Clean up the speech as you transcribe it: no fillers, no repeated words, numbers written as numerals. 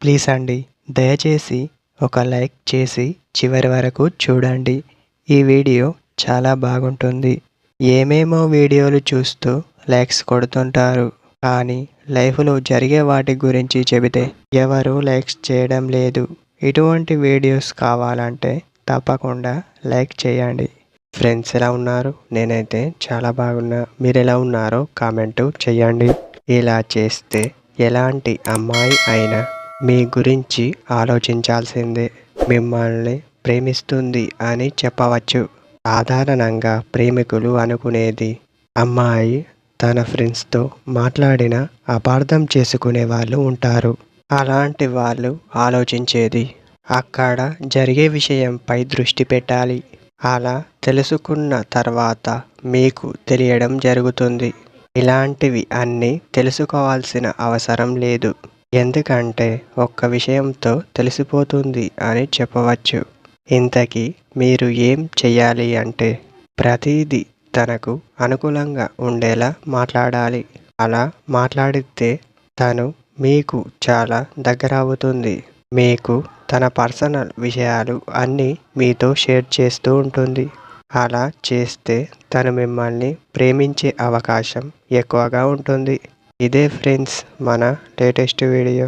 Please అండి, దయచేసి ఒక లైక్ చేసి చివరి వరకు చూడండి. ఈ వీడియో చాలా బాగుంటుంది. ఏమేమో వీడియోలు చూస్తూ లైక్స్ కొడుతుంటారు, కానీ లైఫ్లో జరిగే వాటి గురించి చెబితే ఎవరు లైక్స్ చేయడం లేదు. ఇటువంటి వీడియోస్ కావాలంటే తప్పకుండా లైక్ చేయండి. ఫ్రెండ్స్ ఎలా ఉన్నారు? నేనైతే చాలా బాగున్నా. మీరు ఎలా ఉన్నారో కామెంటు చేయండి. ఇలా చేస్తే ఎలాంటి అమ్మాయి అయినా మీ గురించి ఆలోచించాల్సిందే. మిమ్మల్ని ప్రేమిస్తుంది అని చెప్పవచ్చు. సాధారణంగా ప్రేమికులు అనుకునేది అమ్మాయి తన ఫ్రెండ్స్తో మాట్లాడిన అపార్థం చేసుకునే వాళ్ళు ఉంటారు. అలాంటి వాళ్ళు ఆలోచించేది అక్కడ జరిగే విషయంపై దృష్టి పెట్టాలి. అలా తెలుసుకున్న తర్వాత మీకు తెలియడం జరుగుతుంది. ఇలాంటివి అన్నీ తెలుసుకోవాల్సిన అవసరం లేదు. ఎందుకంటే ఒక్క విషయంతో తెలిసిపోతుంది అని చెప్పవచ్చు. ఇంతకీ మీరు ఏం చెయ్యాలి అంటే ప్రతిదీ తనకు అనుకూలంగా ఉండేలా మాట్లాడాలి. అలా మాట్లాడితే తను మీకు చాలా దగ్గర అవుతుంది. మీకు తన పర్సనల్ విషయాలు అన్నీ మీతో షేర్ చేస్తూ ఉంటుంది. అలా చేస్తే తను మిమ్మల్ని ప్రేమించే అవకాశం ఎక్కువగా ఉంటుంది. ఇదే ఫ్రెండ్స్ మన లేటెస్ట్ వీడియో.